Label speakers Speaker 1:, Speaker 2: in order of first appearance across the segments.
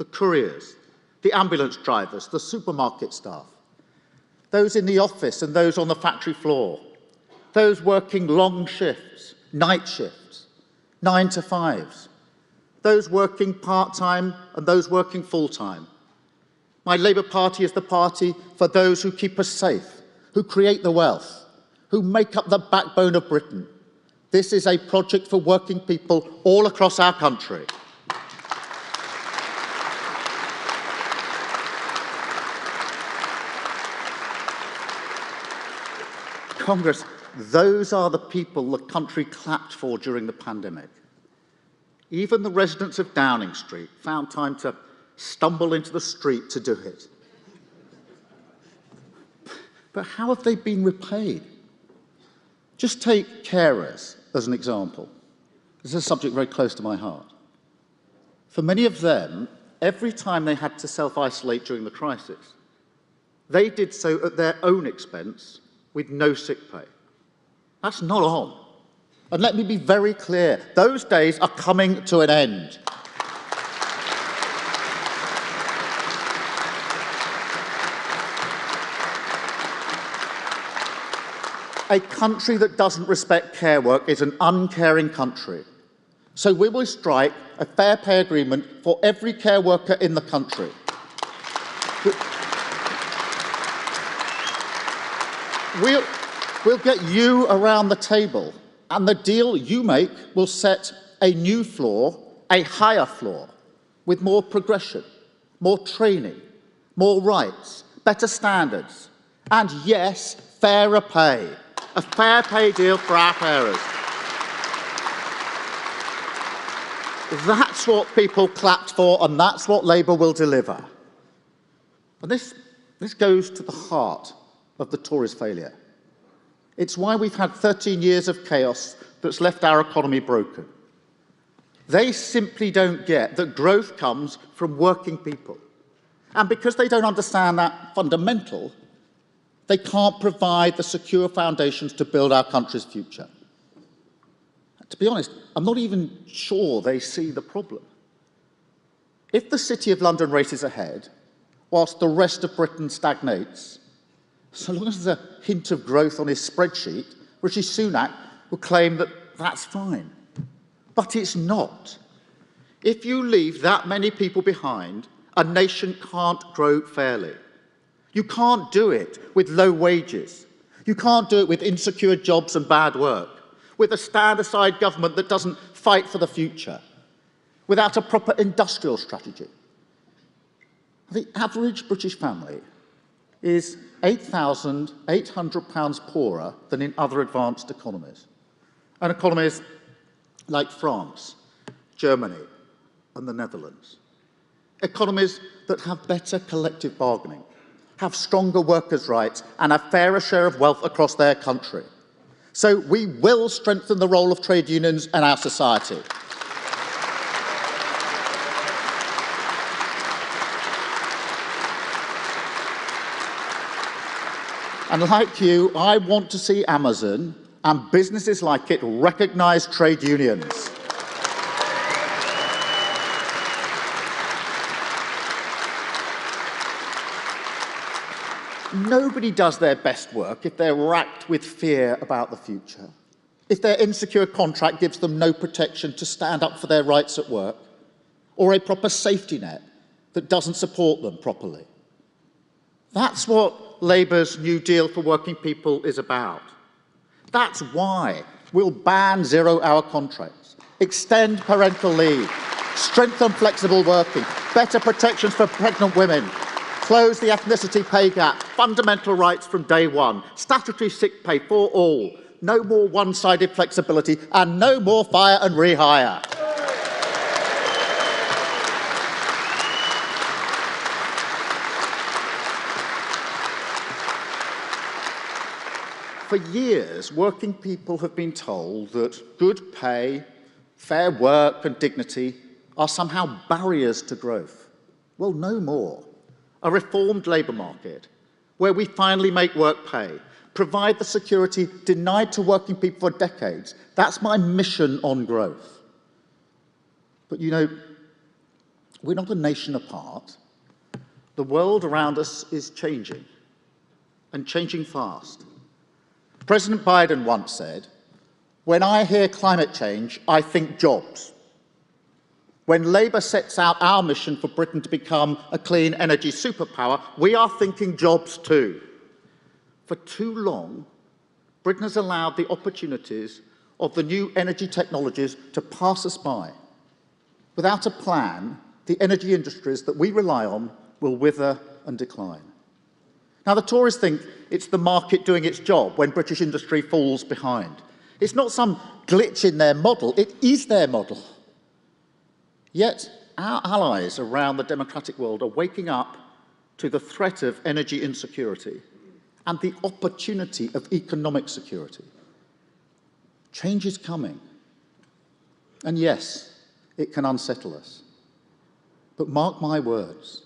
Speaker 1: the couriers, the ambulance drivers, the supermarket staff, those in the office and those on the factory floor, those working long shifts, night shifts, 9 to 5s, those working part-time and those working full-time. My Labour Party is the party for those who keep us safe, who create the wealth, who make up the backbone of Britain. This is a project for working people all across our country. Congress, those are the people the country clapped for during the pandemic. Even the residents of Downing Street found time to stumble into the street to do it. But how have they been repaid? Just take carers as an example. This is a subject very close to my heart. For many of them, every time they had to self-isolate during the crisis, they did so at their own expense with no sick pay. That's not on. And let me be very clear, those days are coming to an end. A country that doesn't respect care work is an uncaring country. So we will strike a fair pay agreement for every care worker in the country. We'll get you around the table, and the deal you make will set a new floor, a higher floor, with more progression, more training, more rights, better standards, and yes, fairer pay. A fair pay deal for our carers. That's what people clapped for, and that's what Labour will deliver. And this goes to the heart of the Tories' failure. It's why we've had 13 years of chaos that's left our economy broken. They simply don't get that growth comes from working people. And because they don't understand that fundamental, they can't provide the secure foundations to build our country's future. To be honest, I'm not even sure they see the problem. If the City of London races ahead, whilst the rest of Britain stagnates, so long as there's a hint of growth on his spreadsheet, Rishi Sunak will claim that that's fine. But it's not. If you leave that many people behind, a nation can't grow fairly. You can't do it with low wages. You can't do it with insecure jobs and bad work, with a stand-aside government that doesn't fight for the future, without a proper industrial strategy. The average British family is £8,800 poorer than in other advanced economies, and economies like France, Germany, and the Netherlands. Economies that have better collective bargaining, have stronger workers' rights, and a fairer share of wealth across their country. So we will strengthen the role of trade unions in our society. And like you, I want to see Amazon and businesses like it recognise trade unions. Nobody does their best work if they're racked with fear about the future, if their insecure contract gives them no protection to stand up for their rights at work, or a proper safety net that doesn't support them properly. That's what Labour's New Deal for working people is about. That's why we'll ban zero-hour contracts, extend parental leave, strengthen flexible working, better protections for pregnant women, close the ethnicity pay gap, fundamental rights from day one, statutory sick pay for all, no more one-sided flexibility, and no more fire and rehire. For years, working people have been told that good pay, fair work and dignity are somehow barriers to growth. Well, no more. A reformed labour market, where we finally make work pay, provide the security denied to working people for decades. That's my mission on growth. But you know, We're not a nation apart. The world around us is changing, and changing fast. President Biden once said, "When I hear climate change, I think jobs." When Labour sets out our mission for Britain to become a clean energy superpower, we are thinking jobs too. For too long, Britain has allowed the opportunities of the new energy technologies to pass us by. Without a plan, the energy industries that we rely on will wither and decline. Now, the Tories think it's the market doing its job when British industry falls behind. It's not some glitch in their model, it is their model. Yet, our allies around the democratic world are waking up to the threat of energy insecurity and the opportunity of economic security. Change is coming. And yes, it can unsettle us. But mark my words,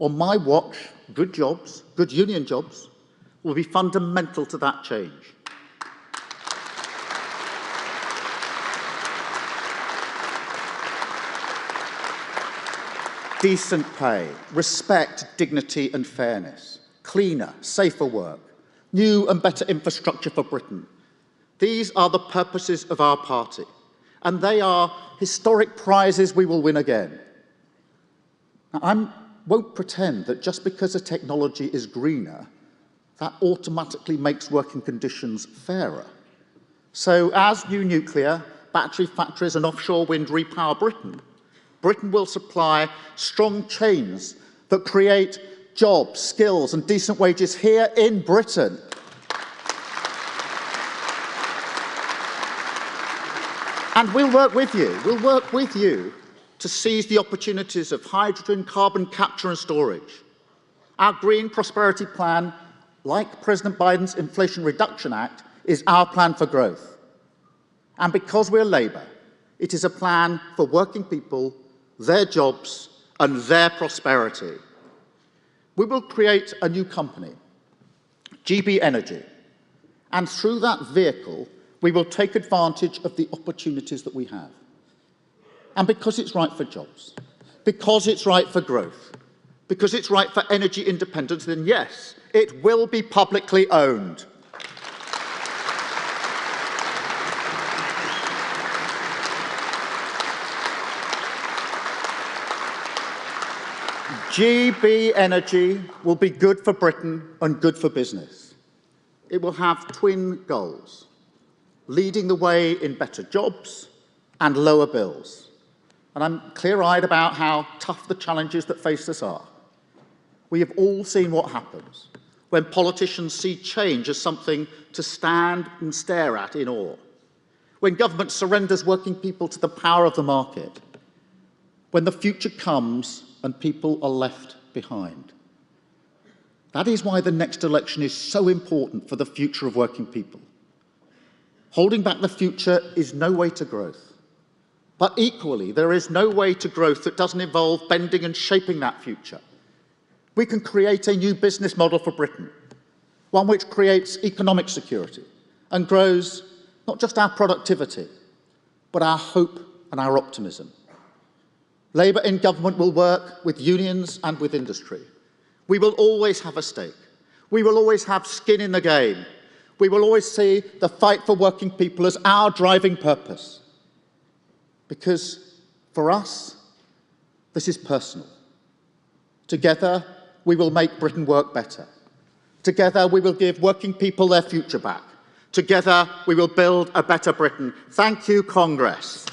Speaker 1: on my watch, good jobs, good union jobs, will be fundamental to that change. Decent pay, respect, dignity and fairness, cleaner, safer work, new and better infrastructure for Britain. These are the purposes of our party, and they are historic prizes we will win again. Now, I won't pretend that just because a technology is greener, that automatically makes working conditions fairer. So as new nuclear, battery factories and offshore wind repower Britain, Britain will supply strong chains that create jobs, skills and decent wages here in Britain. And we'll work with you to seize the opportunities of hydrogen, carbon capture and storage. Our Green Prosperity Plan, like President Biden's Inflation Reduction Act, is our plan for growth. And because we're Labour, it is a plan for working people, their jobs and their prosperity. We will create a new company, GB Energy, and through that vehicle, we will take advantage of the opportunities that we have. And because it's right for jobs, because it's right for growth, because it's right for energy independence, then yes, it will be publicly owned. GB Energy will be good for Britain and good for business. It will have twin goals: leading the way in better jobs and lower bills. And I'm clear-eyed about how tough the challenges that face us are. We have all seen what happens when politicians see change as something to stand and stare at in awe, when government surrenders working people to the power of the market, when the future comes and people are left behind. That is why the next election is so important for the future of working people. Holding back the future is no way to growth. But equally, there is no way to growth that doesn't involve bending and shaping that future. We can create a new business model for Britain, one which creates economic security and grows not just our productivity, but our hope and our optimism. Labour in government will work with unions and with industry. We will always have a stake. We will always have skin in the game. We will always see the fight for working people as our driving purpose. Because for us, this is personal. Together, we will make Britain work better. Together, we will give working people their future back. Together, we will build a better Britain. Thank you, Congress.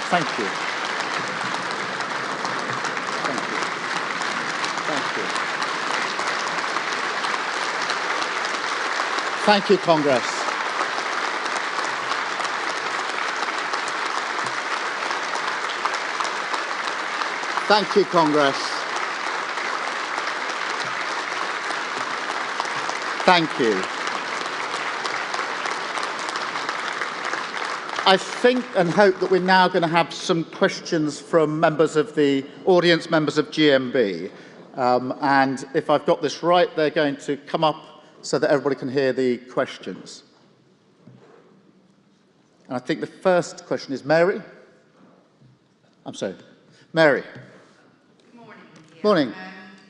Speaker 1: Thank you. Thank you, Congress. Thank you, Congress. Thank you. I think and hope that we're now going to have some questions from members of the audience, members of GMB. And if I've got this right, they're going to come up so that everybody can hear the questions. And I think the first question is Mary. I'm sorry, Mary. Morning.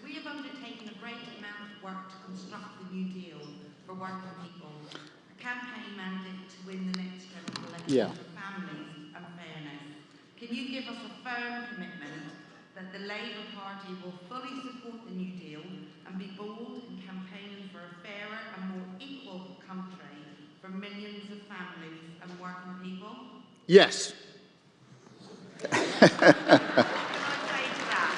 Speaker 2: We have undertaken a great amount of work to construct the New Deal for working people, a campaign mandate to win the next general election for families and fairness. Can you give us a firm commitment that the Labour Party will fully support the New Deal and be bold in campaigning for a fairer and more equal country for millions of families and working people?
Speaker 1: Yes.
Speaker 2: What can I say to that?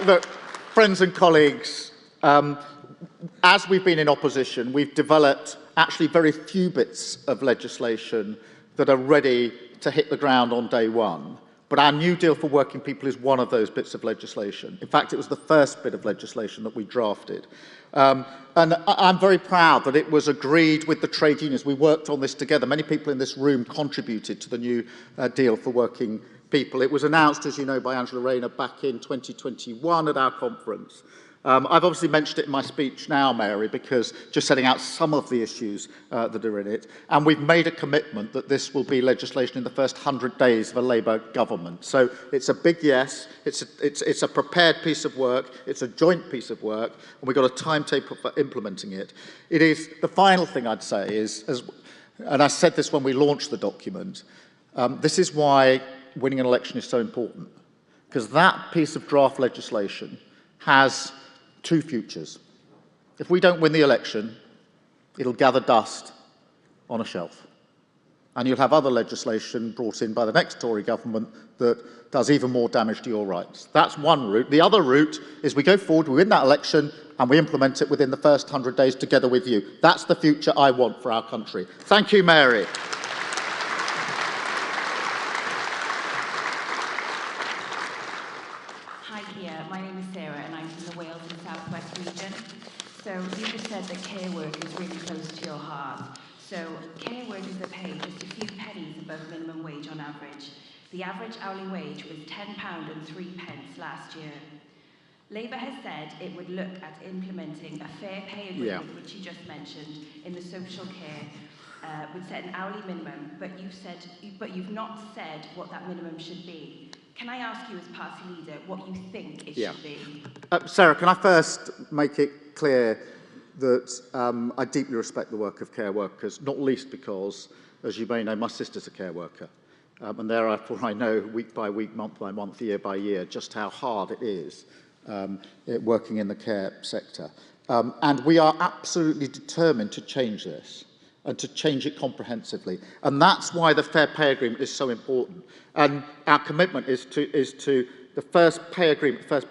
Speaker 1: Look, friends and colleagues, as we've been in opposition, we've developed actually very few bits of legislation that are ready to hit the ground on day one. But our New Deal for working people is one of those bits of legislation. In fact, it was the first bit of legislation that we drafted. And I'm very proud that it was agreed with the trade unions. We worked on this together. Many people in this room contributed to the New Deal for working people. It was announced, as you know, by Angela Rayner back in 2021 at our conference. I've obviously mentioned it in my speech now, Mary, because just setting out some of the issues that are in it. And we've made a commitment that this will be legislation in the first 100 days of a Labour government. So it's a big yes. It's a prepared piece of work. It's a joint piece of work. And we've got a timetable for implementing it. It is, the final thing I'd say is, and I said this when we launched the document, this is why winning an election is so important. Because that piece of draft legislation has two futures. If we don't win the election, it'll gather dust on a shelf. And you'll have other legislation brought in by the next Tory government that does even more damage to your rights. That's one route. The other route is we go forward, we win that election, and we implement it within the first 100 days together with you. That's the future I want for our country. Thank you, Mary.
Speaker 3: So you just said that care work is really close to your heart. So care workers are paid just a few pennies above minimum wage on average. The average hourly wage was £10.03 last year. Labour has said it would look at implementing a fair pay agreement, which you just mentioned, in the social care, would set an hourly minimum, but you've not said what that minimum should be. Can I ask you as party leader what you think it should be?
Speaker 1: Sarah, can I first make it clear that I deeply respect the work of care workers, not least because, as you may know, my sister's a care worker. And therefore I know week by week, month by month, year by year, just how hard it is working in the care sector. And we are absolutely determined to change this and to change it comprehensively. And that's why the Fair Pay Agreement is so important. And our commitment is to the first pay agreement, fair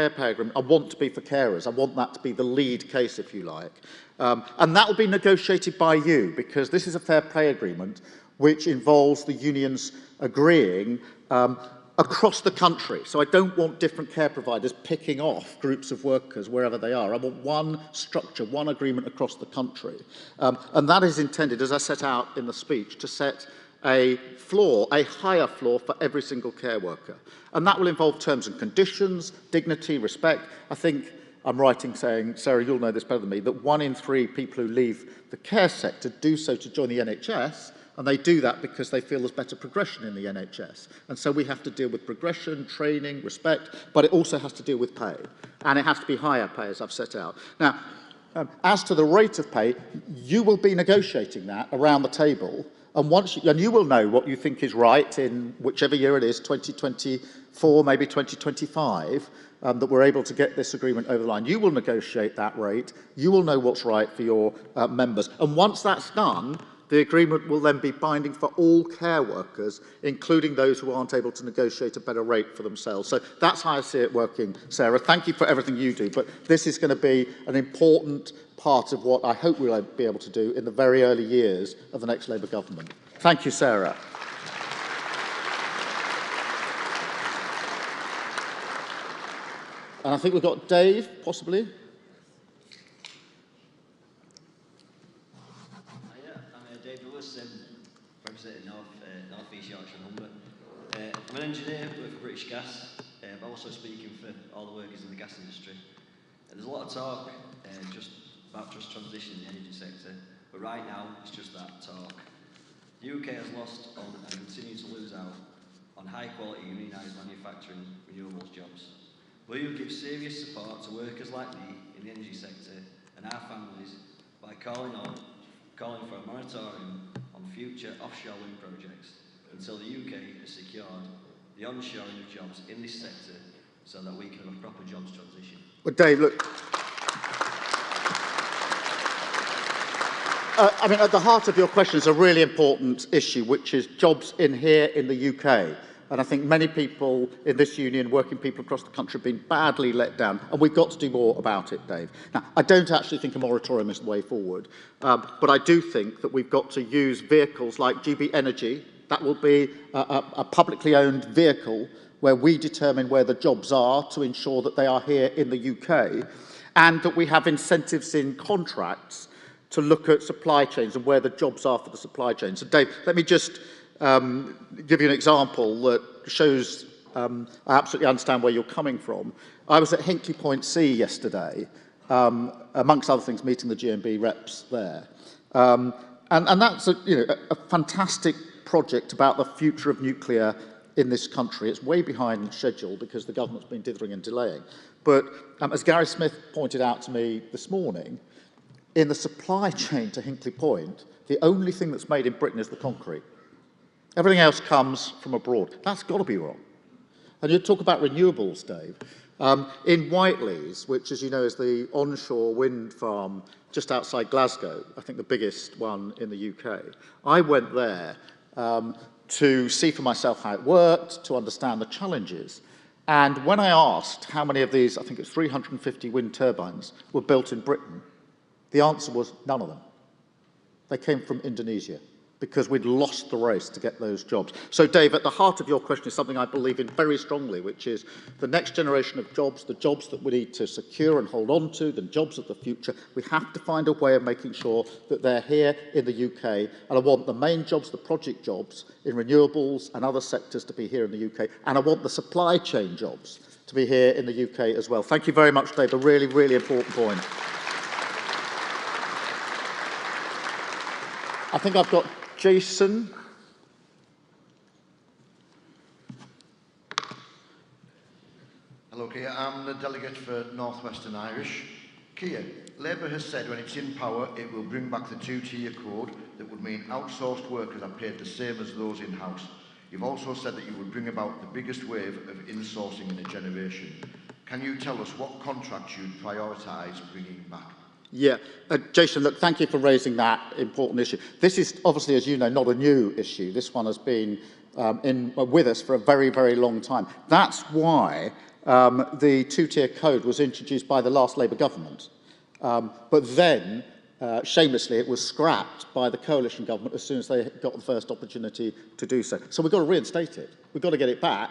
Speaker 1: pay agreement, I want to be for carers. I want that to be the lead case, if you like. And that will be negotiated by you, because this is a fair pay agreement which involves the unions agreeing across the country. So I don't want different care providers picking off groups of workers wherever they are. I want one structure, one agreement across the country. And that is intended, as I set out in the speech, to set a floor, a higher floor for every single care worker. And that will involve terms and conditions, dignity, respect. I think I'm right in saying, Sarah, you'll know this better than me, that 1 in 3 people who leave the care sector do so to join the NHS, and they do that because they feel there's better progression in the NHS. And so we have to deal with progression, training, respect, but it also has to deal with pay. And it has to be higher pay, as I've set out. Now, as to the rate of pay, you will be negotiating that around the table. And you will know what you think is right in whichever year it is, 2024, maybe 2025, that we're able to get this agreement over the line. You will negotiate that rate. You will know what's right for your members. And once that's done, the agreement will then be binding for all care workers, including those who aren't able to negotiate a better rate for themselves. So that's how I see it working, Sarah. Thank you for everything you do, but this is going to be an important part of what I hope we'll be able to do in the very early years of the next Labour government. Thank you, Sarah. And I think we've got Dave, possibly.
Speaker 4: Representing North East Yorkshire and Humber. I'm an engineer, work for British Gas, but also speaking for all the workers in the gas industry. There's a lot of talk about just transition in the energy sector, but right now it's just that talk. The UK has lost and continues to lose out on high-quality unionised manufacturing renewables jobs? Will you give serious support to workers like me in the energy sector and our families by calling for a moratorium on future offshore wind projects until the UK has secured the onshoring of jobs in this sector so that we can have a proper jobs transition?
Speaker 1: Well, Dave, look, I mean, at the heart of your question is a really important issue, which is jobs in here in the UK. And I think many people in this union, working people across the country, have been badly let down. And we've got to do more about it, Dave. Now, I don't actually think a moratorium is the way forward. But I do think that we've got to use vehicles like GB Energy. That will be a publicly owned vehicle where we determine where the jobs are to ensure that they are here in the UK. And that we have incentives in contracts to look at supply chains and where the jobs are for the supply chain. So, Dave, let me just give you an example that shows I absolutely understand where you're coming from. I was at Hinkley Point C yesterday, amongst other things, meeting the GMB reps there. And that's a fantastic project about the future of nuclear in this country. It's way behind schedule because the government's been dithering and delaying. But as Gary Smith pointed out to me this morning, in the supply chain to Hinkley Point, the only thing that's made in Britain is the concrete. Everything else comes from abroad. That's got to be wrong. And you talk about renewables, Dave. In Whiteley's, which, as you know, is the onshore wind farm just outside Glasgow, I think the biggest one in the UK, I went there to see for myself how it worked, to understand the challenges. And when I asked how many of these, I think it's 350 wind turbines, were built in Britain, the answer was none of them. They came from Indonesia because we'd lost the race to get those jobs. So, Dave, at the heart of your question is something I believe in very strongly, which is the next generation of jobs, the jobs that we need to secure and hold on to, the jobs of the future. We have to find a way of making sure that they're here in the UK. And I want the main jobs, the project jobs in renewables and other sectors to be here in the UK. And I want the supply chain jobs to be here in the UK as well. Thank you very much, Dave. A really, really important point. I think I've got Jason.
Speaker 5: Hello, Keir. I'm the delegate for North Western Irish. Keir, Labour has said when it's in power, it will bring back the two-tier code that would mean outsourced workers are paid the same as those in-house. You've also said that you would bring about the biggest wave of insourcing in a generation. Can you tell us what contracts you'd prioritise bringing back?
Speaker 1: Yeah, Jason, look, thank you for raising that important issue. This is obviously, as you know, not a new issue. This one has been with us for a very, very long time. That's why the two-tier code was introduced by the last Labour government. But then, shamelessly, it was scrapped by the coalition government as soon as they got the first opportunity to do so. So we've got to reinstate it. We've got to get it back.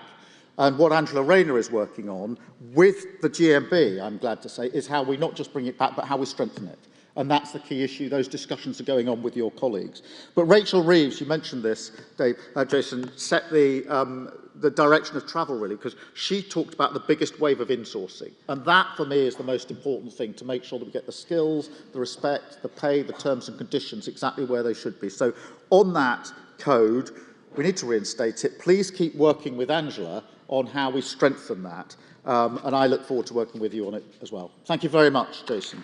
Speaker 1: And what Angela Rayner is working on with the GMB, I'm glad to say, is how we not just bring it back, but how we strengthen it. And that's the key issue. Those discussions are going on with your colleagues. But Rachel Reeves, you mentioned this, Dave, Jason, set the direction of travel, really, because she talked about the biggest wave of insourcing. And that, for me, is the most important thing, to make sure that we get the skills, the respect, the pay, the terms and conditions exactly where they should be. So on that code, we need to reinstate it. Please keep working with Angela on how we strengthen that. And I look forward to working with you on it as well. Thank you very much, Jason.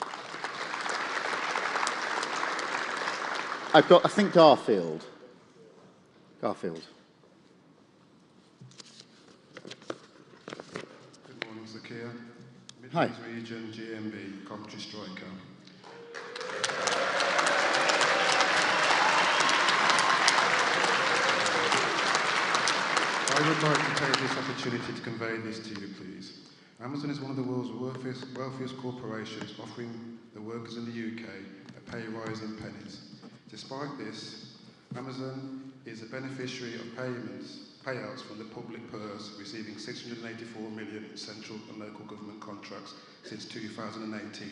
Speaker 1: I've got, I think, Garfield. Garfield.
Speaker 6: Good morning, Sir Keir.
Speaker 1: Hi.
Speaker 6: Midlands Region, GMB, Coventry Striker. I would like to take this opportunity to convey this to you, please. Amazon is one of the world's wealthiest corporations, offering the workers in the UK a pay rise in pennies. Despite this, Amazon is a beneficiary of payouts from the public purse, receiving 684 million in central and local government contracts since 2018.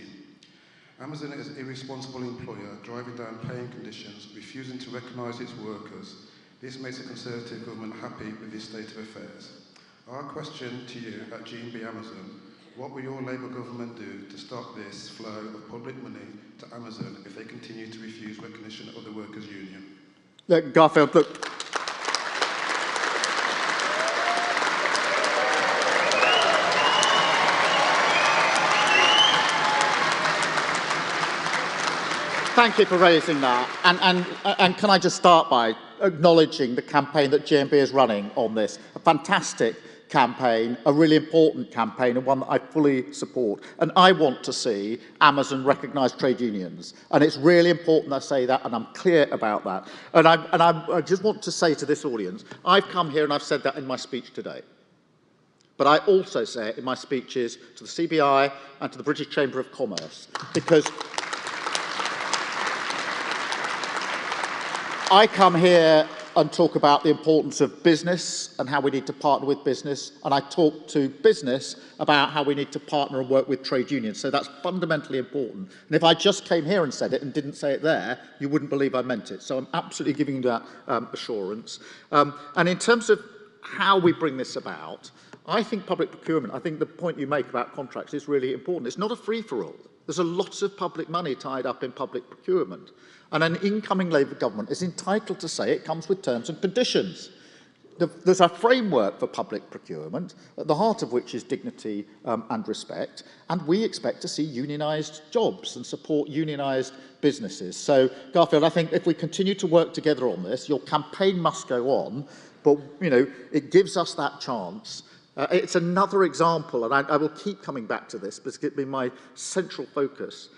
Speaker 6: Amazon is an irresponsible employer, driving down paying conditions, refusing to recognise its workers. This makes a Conservative government happy with this state of affairs. Our question to you at GMB Amazon: what will your Labour government do to stop this flow of public money to Amazon if they continue to refuse recognition of the workers' union?
Speaker 1: Look, Garfield, look. thank you for raising that. And can I just start by acknowledging the campaign that GMB is running on this? A fantastic campaign, a really important campaign, and one that I fully support. And I want to see Amazon recognise trade unions. And it's really important I say that, and I'm clear about that. And I just want to say to this audience, I've come here and I've said that in my speech today. But I also say it in my speeches to the CBI and to the British Chamber of Commerce, because I come here and talk about the importance of business and how we need to partner with business, and I talk to business about how we need to partner and work with trade unions. So that's fundamentally important. And if I just came here and said it and didn't say it there, you wouldn't believe I meant it. So I'm absolutely giving you that assurance. And in terms of how we bring this about, I think public procurement, I think the point you make about contracts is really important. It's not a free-for-all. There's a lot of public money tied up in public procurement. And an incoming Labour government is entitled to say it comes with terms and conditions. There's a framework for public procurement, at the heart of which is dignity and respect, and we expect to see unionised jobs and support unionised businesses. So, Garfield, I think if we continue to work together on this, your campaign must go on, but, you know, it gives us that chance. It's another example, and I will keep coming back to this, because it's been my central focus.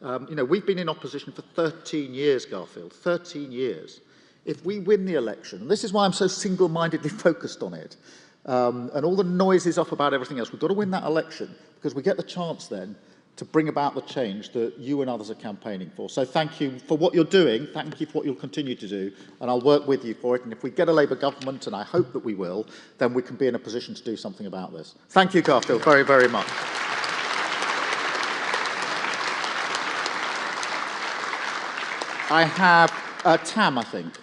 Speaker 1: You know, we've been in opposition for 13 years, Garfield, 13 years. If we win the election, and this is why I'm so single-mindedly focused on it, and all the noise is off about everything else, we've got to win that election, because we get the chance then to bring about the change that you and others are campaigning for. So thank you for what you're doing, thank you for what you'll continue to do, and I'll work with you for it. And if we get a Labour government, and I hope that we will, then we can be in a position to do something about this. Thank you, Garfield, very, very much. I have Tam, I think.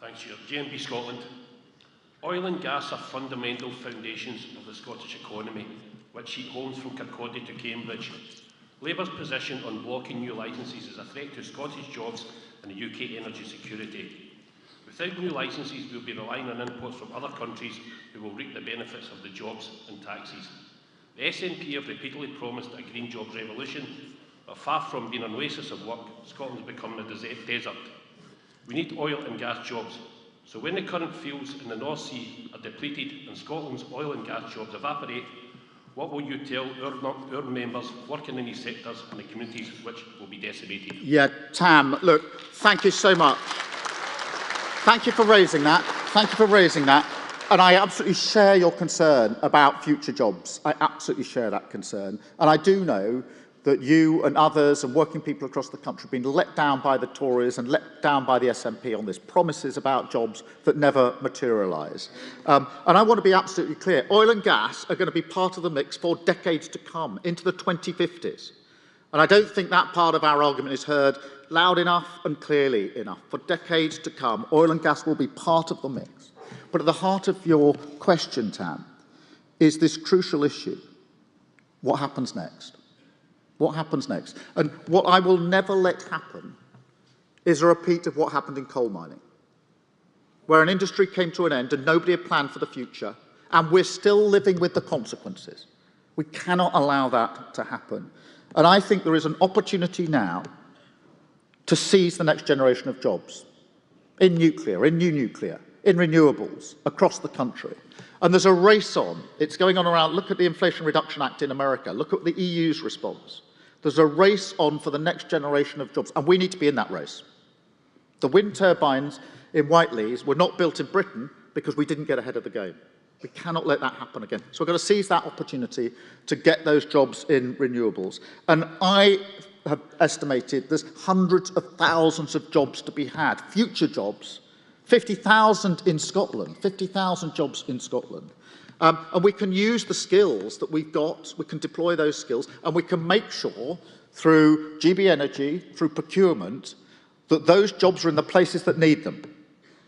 Speaker 7: Thanks, Chair. GMB Scotland. Oil and gas are fundamental foundations of the Scottish economy, which heat homes from Kirkcaldy to Cambridge. Labour's position on blocking new licences is a threat to Scottish jobs and the UK energy security. Without new licences, we'll be relying on imports from other countries who will reap the benefits of the jobs and taxes. The SNP have repeatedly promised a green jobs revolution, but far from being an oasis of work, Scotland's becoming a desert. We need oil and gas jobs. So when the current fields in the North Sea are depleted and Scotland's oil and gas jobs evaporate, what will you tell our members working in these sectors and the communities which will be decimated?
Speaker 1: Yeah, Tam, look, thank you so much. Thank you for raising that. Thank you for raising that. And I absolutely share your concern about future jobs. I absolutely share that concern. And I do know that you and others and working people across the country have been let down by the Tories and let down by the SNP on this promises about jobs that never materialise. And I want to be absolutely clear. Oil and gas are going to be part of the mix for decades to come, into the 2050s. And I don't think that part of our argument is heard loud enough and clearly enough. For decades to come, oil and gas will be part of the mix. But at the heart of your question, Tam, is this crucial issue. What happens next? What happens next? And what I will never let happen is a repeat of what happened in coal mining, where an industry came to an end and nobody had planned for the future, and we're still living with the consequences. We cannot allow that to happen. And I think there is an opportunity now to seize the next generation of jobs in nuclear, in new nuclear, in renewables across the country. And there's a race on. It's going on around, look at the Inflation Reduction Act in America, look at the EU's response. There's a race on for the next generation of jobs, and we need to be in that race. The wind turbines in Whiteleys were not built in Britain because we didn't get ahead of the game. We cannot let that happen again. So we've got to seize that opportunity to get those jobs in renewables. And I have estimated there's hundreds of thousands of jobs to be had, future jobs, 50,000 in Scotland, 50,000 jobs in Scotland. And we can use the skills that we've got, we can deploy those skills, and we can make sure through GB Energy, through procurement, that those jobs are in the places that need them.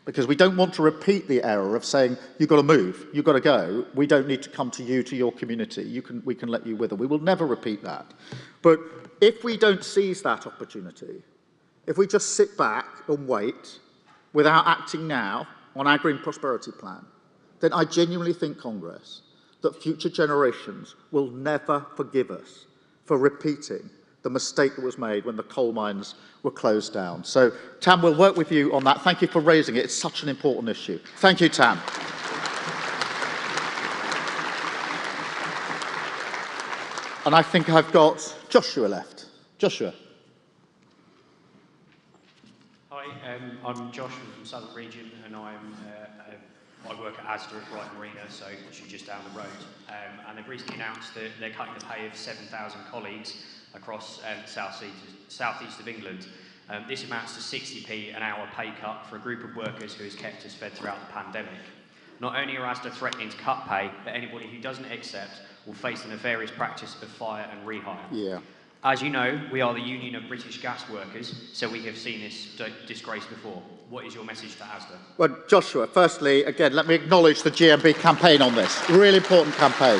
Speaker 1: Because we don't want to repeat the error of saying, you've got to move, you've got to go, we don't need to come to you, to your community, we can let you wither. We will never repeat that. But if we don't seize that opportunity, if we just sit back and wait, without acting now on our Green Prosperity Plan, then I genuinely think, Congress, that future generations will never forgive us for repeating the mistake that was made when the coal mines were closed down. So, Tam, we'll work with you on that. Thank you for raising it. It's such an important issue. Thank you, Tam. And I think I've got Joshua left. Joshua.
Speaker 8: Hi, I'm Joshua from Southern Region, and I work at Asda at Brighton Arena, so literally just down the road. And they've recently announced that they're cutting the pay of 7,000 colleagues across the southeast of England. This amounts to 60p an hour pay cut for a group of workers who has kept us fed throughout the pandemic. Not only are Asda threatening to cut pay, but anybody who doesn't accept will face the nefarious practice of fire and rehire.
Speaker 1: Yeah.
Speaker 8: As you know, we are the Union of British Gas Workers, so we have seen this disgrace before. What is your message to Asda?
Speaker 1: Well, Joshua, firstly, again, let me acknowledge the GMB campaign on this. Really important campaign.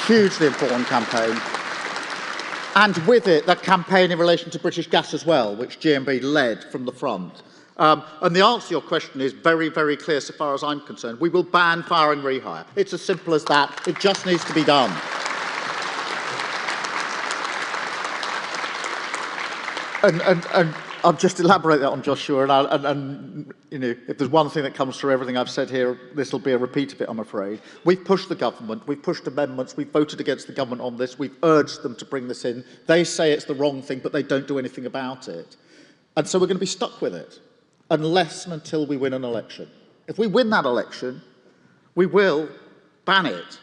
Speaker 1: Hugely important campaign. And with it, that campaign in relation to British Gas as well, which GMB led from the front. And the answer to your question is very, very clear so far as I'm concerned. We will ban fire and rehire. It's as simple as that. It just needs to be done. And I'll just elaborate that on Joshua, and you know, if there's one thing that comes through everything I've said here, this will be a repeat of it, I'm afraid. We've pushed the government, we've pushed amendments, we've voted against the government on this, we've urged them to bring this in. They say it's the wrong thing, but they don't do anything about it. And so we're going to be stuck with it, unless and until we win an election. If we win that election, we will ban it.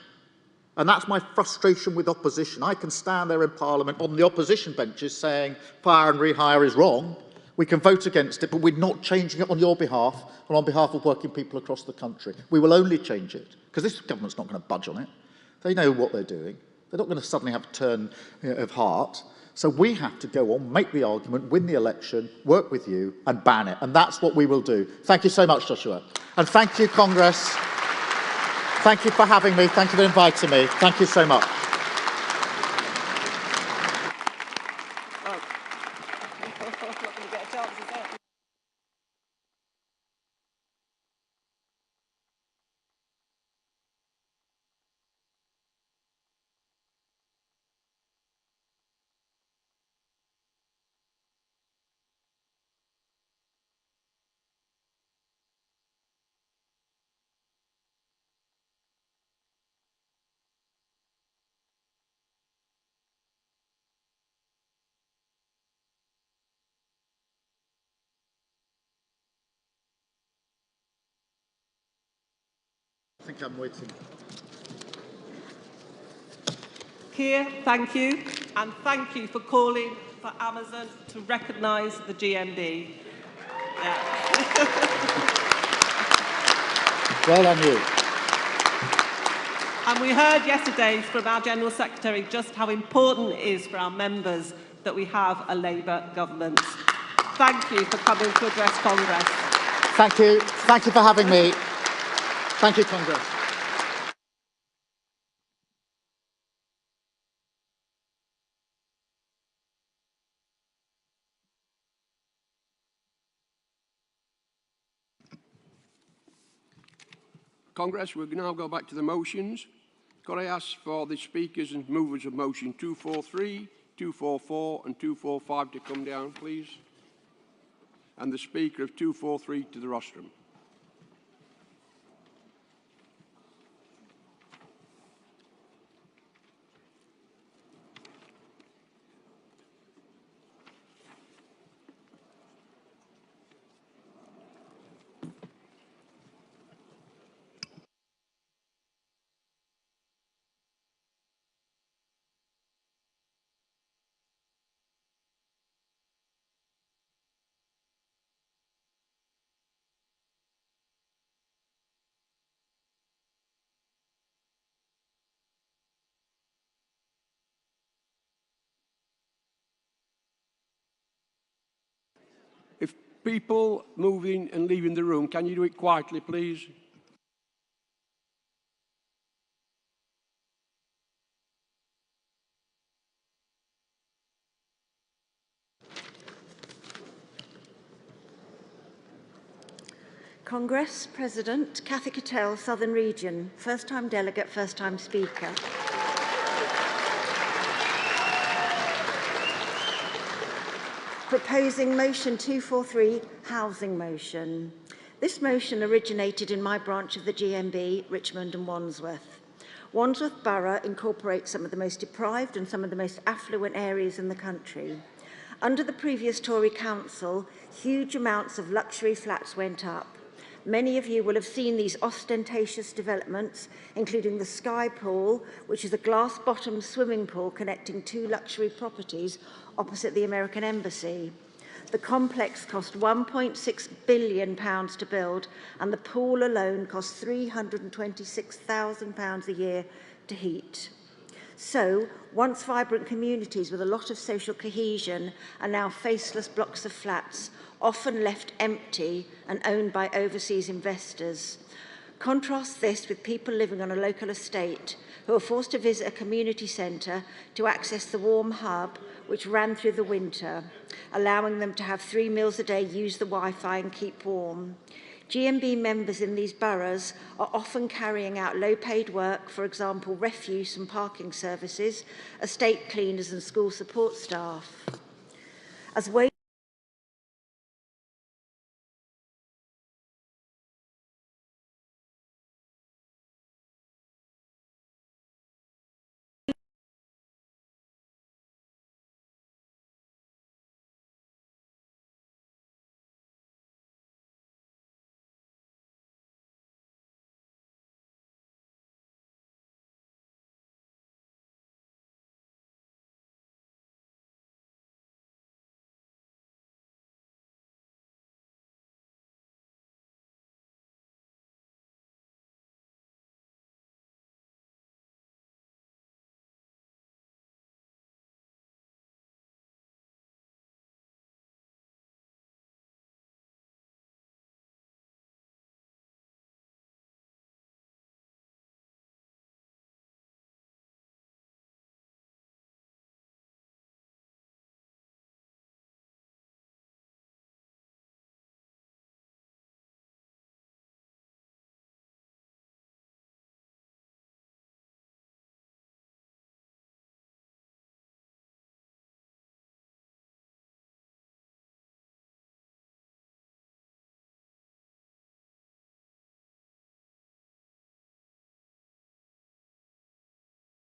Speaker 1: And that's my frustration with opposition. I can stand there in Parliament on the opposition benches saying fire and rehire is wrong. We can vote against it, but we're not changing it on your behalf and on behalf of working people across the country. We will only change it, because this government's not going to budge on it. They know what they're doing. They're not going to suddenly have a turn of heart. So we have to go on, make the argument, win the election, work with you, and ban it. And that's what we will do. Thank you so much, Joshua. And thank you, Congress. Thank you for having me. Thank you for inviting me. Thank you so much. I think I'm waiting.
Speaker 9: Keir, thank you, and thank you for calling for Amazon to recognise the GMB. Yeah.
Speaker 1: Well done, you.
Speaker 9: And we heard yesterday from our General Secretary just how important it is for our members that we have a Labour government. Thank you for coming to address Congress.
Speaker 1: Thank you. Thank you for having me. Thank you, Congress.
Speaker 10: Congress, we'll now go back to the motions. Could I ask for the speakers and movers of motion 243, 244 and 245 to come down, please? And the speaker of 243 to the rostrum. If people moving and leaving the room, can you do it quietly, please?
Speaker 11: Congress President, Cathy Cattell, Southern Region. First-time delegate, first-time speaker. proposing motion 243, housing motion. This motion originated in my branch of the GMB, Richmond and Wandsworth. Wandsworth Borough incorporates some of the most deprived and some of the most affluent areas in the country. Under the previous Tory council, huge amounts of luxury flats went up. Many of you will have seen these ostentatious developments, including the Sky Pool, which is a glass-bottomed swimming pool connecting two luxury properties opposite the American Embassy. The complex cost £1.6 billion to build, and the pool alone cost £326,000 a year to heat. So, once vibrant communities with a lot of social cohesion are now faceless blocks of flats, often left empty and owned by overseas investors. Contrast this with people living on a local estate who are forced to visit a community centre to access the warm hub which ran through the winter, allowing them to have 3 meals a day, use the Wi-Fi and keep warm. GMB members in these boroughs are often carrying out low-paid work, for example, refuse and parking services, estate cleaners and school support staff. As